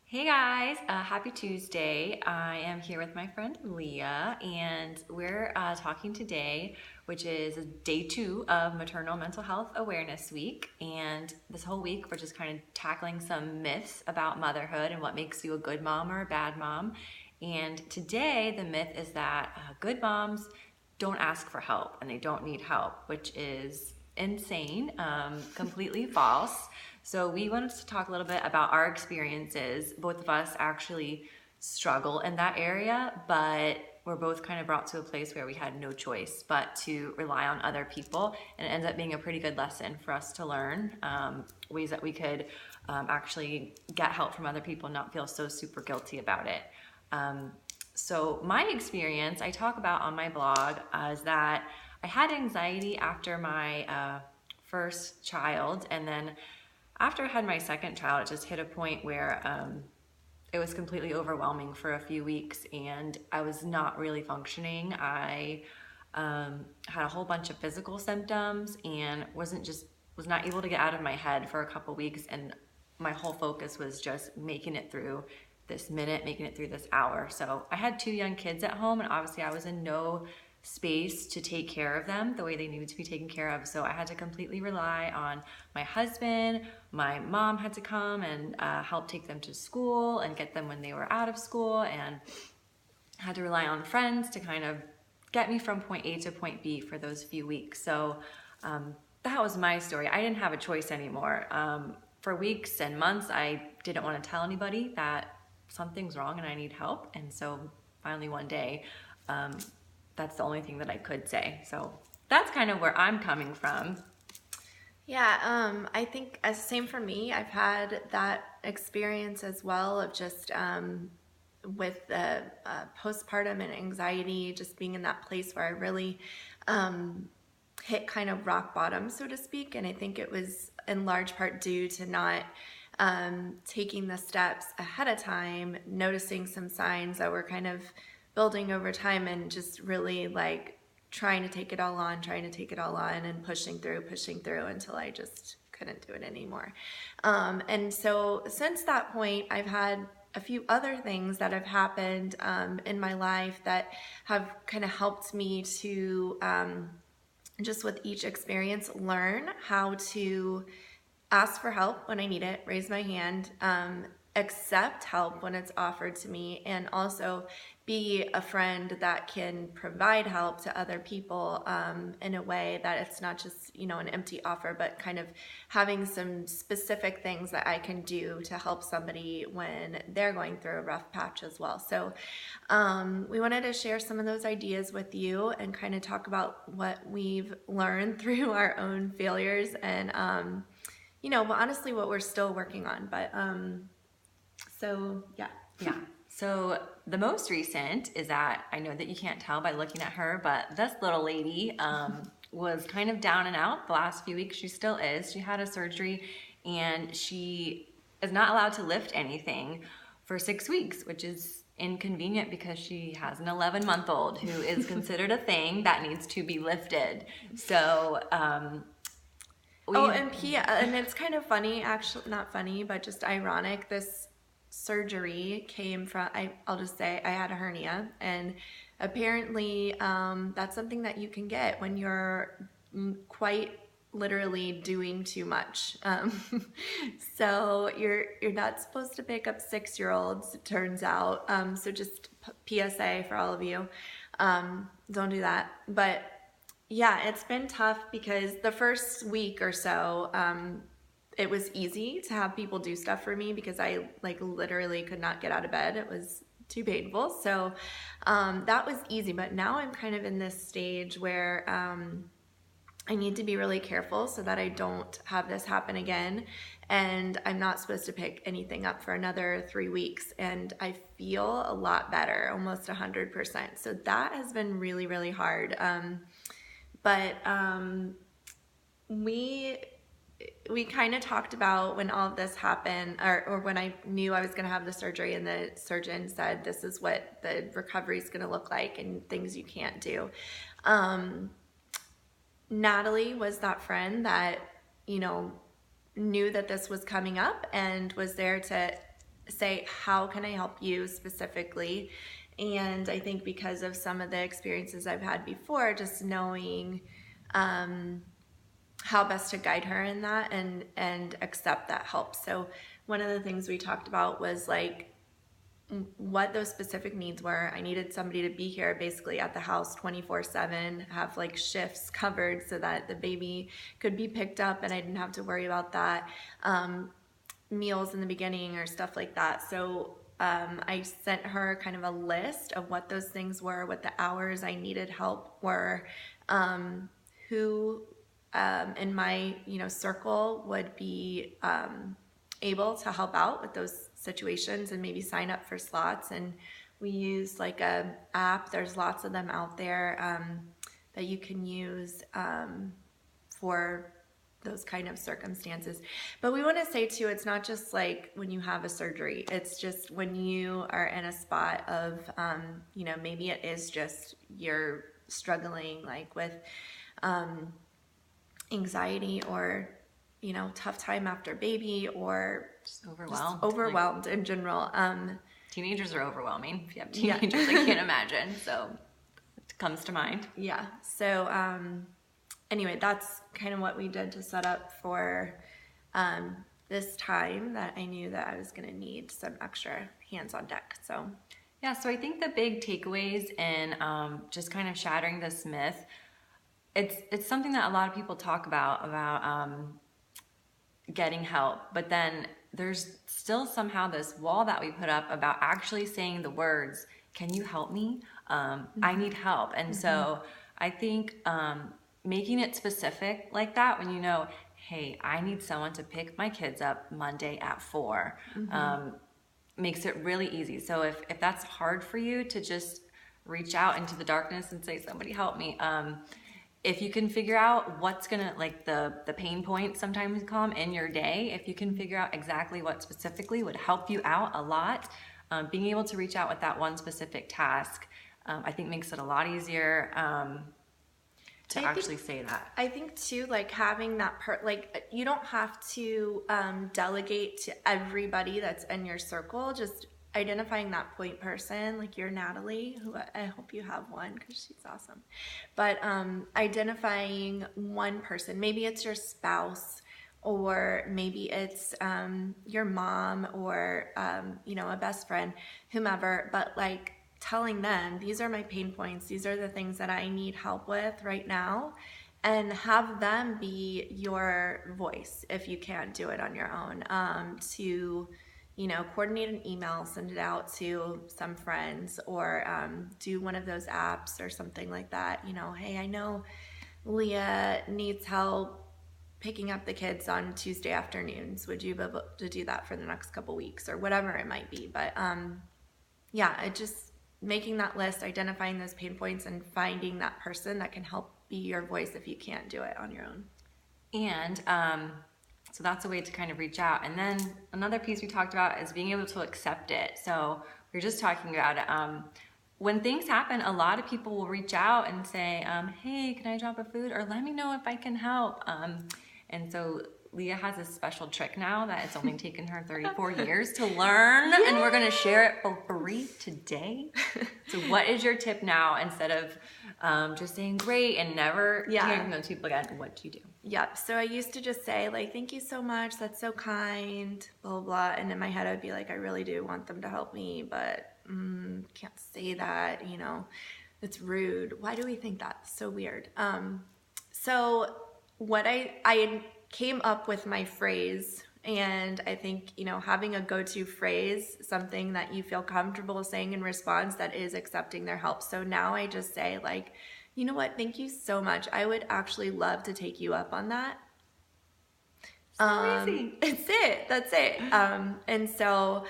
Hey guys, happy Tuesday. I am here with my friend Leah, and we're talking today, which is day 2 of Maternal Mental Health Awareness Week. And this whole week, we're just kind of tackling some myths about motherhood and what makes you a good mom or a bad mom. And today, the myth is that good moms don't ask for help and they don't need help, which is insane, completely false. So we wanted to talk a little bit about our experiences. Both of us actually struggle in that area, but we're both kind of brought to a place where we had no choice but to rely on other people. And it ends up being a pretty good lesson for us to learn ways that we could actually get help from other people and not feel so super guilty about it. So my experience, I talk about on my blog, is that I had anxiety after my first child, and then after I had my second child, it just hit a point where it was completely overwhelming for a few weeks, and I was not really functioning. I had a whole bunch of physical symptoms and was not able to get out of my head for a couple weeks, and my whole focus was just making it through this minute, making it through this hour. So I had 2 young kids at home, and obviously I was in no space to take care of them the way they needed to be taken care of. So I had to completely rely on my husband. My mom had to come and help take them to school and get them when they were out of school, and had to rely on friends to kind of get me from point A to point B for those few weeks. So that was my story. I didn't have a choice anymore. For weeks and months, I didn't want to tell anybody that something's wrong and I need help. And so finally one day, that's the only thing that I could say. So that's kind of where I'm coming from. Yeah, I think as same for me. I've had that experience as well of just with the postpartum and anxiety, just being in that place where I really hit kind of rock bottom, so to speak. And I think it was in large part due to not taking the steps ahead of time, noticing some signs that were kind of building over time, and just really like trying to take it all on, and pushing through until I just couldn't do it anymore. And so since that point, I've had a few other things that have happened in my life that have kind of helped me to just with each experience learn how to ask for help when I need it, raise my hand, accept help when it's offered to me, and also be a friend that can provide help to other people in a way that it's not just, an empty offer, but kind of having some specific things that I can do to help somebody when they're going through a rough patch as well. So we wanted to share some of those ideas with you and kind of talk about what we've learned through our own failures, and but honestly what we're still working on. But so yeah. So the most recent is that, I know that you can't tell by looking at her, but this little lady was kind of down and out the last few weeks. She still is. She had a surgery, and she is not allowed to lift anything for 6 weeks, which is inconvenient because she has an 11-month-old who is considered a thing that needs to be lifted. So and it's kind of funny, actually, not funny, but just ironic. This surgery came from, I'll just say I had a hernia, and apparently that's something that you can get when you're quite literally doing too much. So you're not supposed to pick up 6-year-olds, it turns out. So just PSA for all of you, don't do that. But yeah, it's been tough because the first week or so, it was easy to have people do stuff for me because I literally could not get out of bed. It was too painful. So that was easy. But now I'm kind of in this stage where I need to be really careful so that I don't have this happen again. And I'm not supposed to pick anything up for another 3 weeks. And I feel a lot better, almost 100%. So that has been really, really hard. But we kind of talked about when all of this happened, or when I knew I was going to have the surgery, and the surgeon said, this is what the recovery is going to look like and things you can't do. Natalie was that friend that, knew that this was coming up and was there to say, how can I help you specifically? And I think because of some of the experiences I've had before, just knowing how best to guide her in that and accept that help. So one of the things we talked about was like what those specific needs were. I needed somebody to be here basically at the house 24/7, have like shifts covered so that the baby could be picked up and I didn't have to worry about that. Meals in the beginning or stuff like that. So I sent her kind of a list of what those things were, what the hours I needed help were, who in my circle would be able to help out with those situations and maybe sign up for slots. And we use like a app. There's lots of them out there that you can use for those kind of circumstances. But we want to say too, it's not just like when you have a surgery, it's just when you are in a spot of maybe it is just you're struggling like with anxiety or tough time after baby or just overwhelmed. Overwhelmed in general. Teenagers are overwhelming. If you have teenagers, I can't imagine. So it comes to mind. Yeah. So anyway, that's kind of what we did to set up for this time that I knew that I was going to need some extra hands on deck. So yeah, so I think the big takeaways in just kind of shattering this myth, it's something that a lot of people talk about getting help, but then there's still somehow this wall that we put up about actually saying the words, can you help me? I need help. And so I think making it specific like that, when hey, I need someone to pick my kids up Monday at 4, makes it really easy. So if that's hard for you to just reach out into the darkness and say, somebody help me, if you can figure out what's gonna, like the pain points sometimes come in your day, if you can figure out exactly what specifically would help you out a lot, being able to reach out with that one specific task, I think makes it a lot easier to actually say that. I think too, like having that like you don't have to delegate to everybody that's in your circle, just identifying that point person, like you're Natalie, who I hope you have one because she's awesome. But identifying one person, maybe it's your spouse, or maybe it's your mom, or a best friend, whomever. But like telling them, these are my pain points. These are the things that I need help with right now, and have them be your voice if you can't do it on your own. To coordinate an email, send it out to some friends, or do one of those apps or something like that. Hey, I know Leah needs help picking up the kids on Tuesday afternoons. Would you be able to do that for the next couple weeks, or whatever it might be? But it just making that list, identifying those pain points, and finding that person that can help be your voice if you can't do it on your own. And so that's a way to kind of reach out. And then another piece we talked about is being able to accept it. So we were just talking about it. When things happen, a lot of people will reach out and say, hey, can I drop a food? Or let me know if I can help. And so Leah has a special trick now that it's only taken her 34 years to learn. Yay! And we're going to share it for free today. So what is your tip now, instead of just saying great and never hearing those people again? What do you do? Yep. So I used to just say like, thank you so much. That's so kind, blah, blah, blah. And in my head, I'd be like, I really do want them to help me, but can't say that, it's rude. Why do we think that? So weird. So what I came up with my phrase, and I think, having a go-to phrase, something that you feel comfortable saying in response that is accepting their help. So now I just say like, you know what? Thank you so much. I would actually love to take you up on that. So easy. That's it. And so,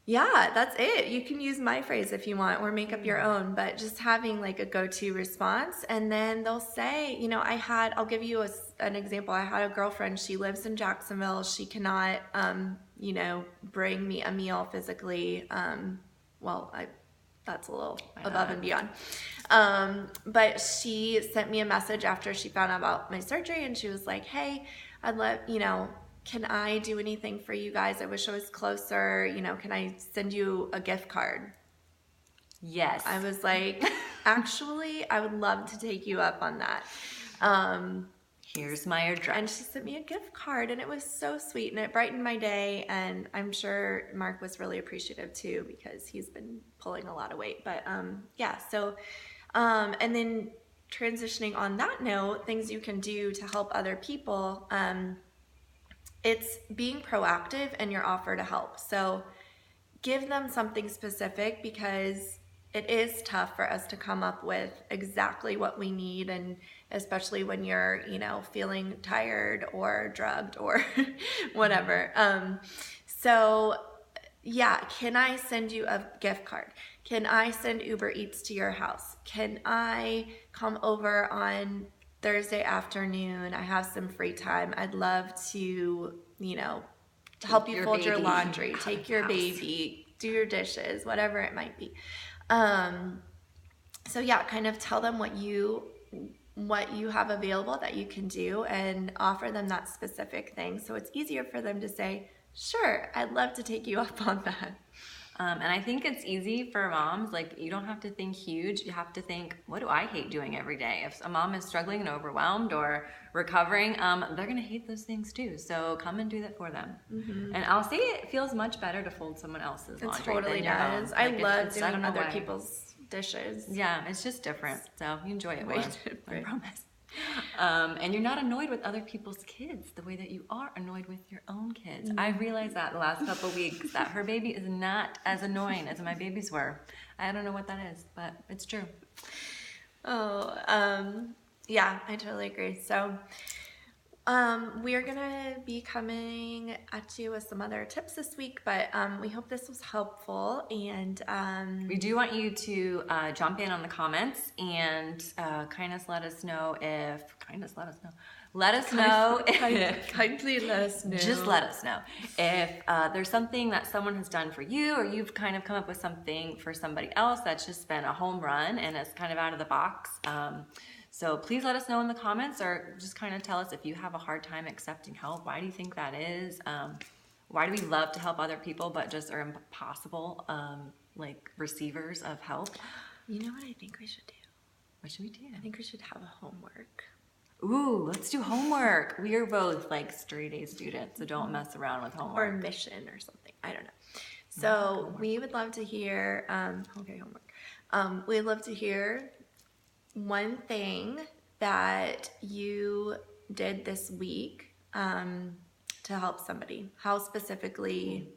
yeah, that's it. You can use my phrase if you want, or make up your own, but just having like a go-to response. And then they'll say, I'll give you an example. I had a girlfriend, she lives in Jacksonville. She cannot, bring me a meal physically. That's a little above and beyond. But she sent me a message after she found out about my surgery, and she was like, hey, I'd love, can I do anything for you guys? I wish I was closer. You know, can I send you a gift card? Yes. I was like, actually, I would love to take you up on that. Here's my address. And she sent me a gift card, and it was so sweet, and it brightened my day. And I'm sure Mark was really appreciative too, because he's been pulling a lot of weight. But yeah, so and then transitioning on that note, things you can do to help other people. It's being proactive in your offer to help. So give them something specific, because it is tough for us to come up with exactly what we need, and especially when you're, you know, feeling tired or drugged or whatever. So yeah, can I send you a gift card? Can I send Uber Eats to your house? Can I come over on Thursday afternoon? I have some free time. I'd love to, you know, help you fold your laundry, take your baby, do your dishes, whatever it might be. So yeah, kind of tell them what you have available that you can do, and offer them that specific thing. So it's easier for them to say, sure, I'd love to take you up on that. And I think it's easy for moms, like you don't have to think huge. You have to think, what do I hate doing every day? If a mom is struggling and overwhelmed or recovering, they're going to hate those things too. So come and do that for them. Mm-hmm. And I'll say it feels much better to fold someone else's laundry. It totally does. Like, I love doing other people's dishes. Yeah, it's just different. So you enjoy it more, I promise. And you're not annoyed with other people's kids the way that you are annoyed with your own kids. Mm-hmm. I realized that the last couple of weeks that her baby is not as annoying as my babies were. I don't know what that is, but it's true. Oh, yeah, I totally agree. So we are gonna be coming at you with some other tips this week, but we hope this was helpful, and we do want you to jump in on the comments and let us know if there's something that someone has done for you, or you've kind of come up with something for somebody else that's just been a home run and it's kind of out of the box. So please let us know in the comments, or just kind of tell us if you have a hard time accepting help. Why do you think that is? Why do we love to help other people but just are impossible like receivers of help? You know what I think we should do? What should we do? I think we should have a homework. Ooh, let's do homework. We are both like straight A students, so don't mess around with homework. Or a mission or something. I don't know. So we would love to hear, homework. We'd love to hear one thing that you did this week to help somebody. How specifically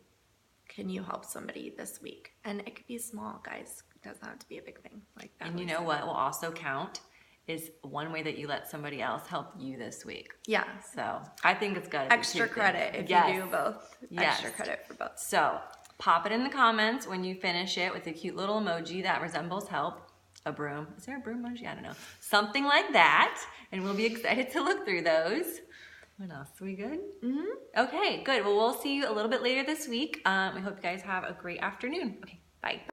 can you help somebody this week? And it could be small, guys. It doesn't have to be a big thing like that. And you know what will also count is one way that you let somebody else help you this week. Yeah. So I think it's got to be extra credit if you do both. Yes. Extra credit for both. So pop it in the comments when you finish it with a cute little emoji that resembles help. A broom. Is there a broom emoji? I don't know. Something like that. And we'll be excited to look through those. What else? Are we good? Mm-hmm. Okay, good. Well, we'll see you a little bit later this week. I hope you guys have a great afternoon. Okay, bye.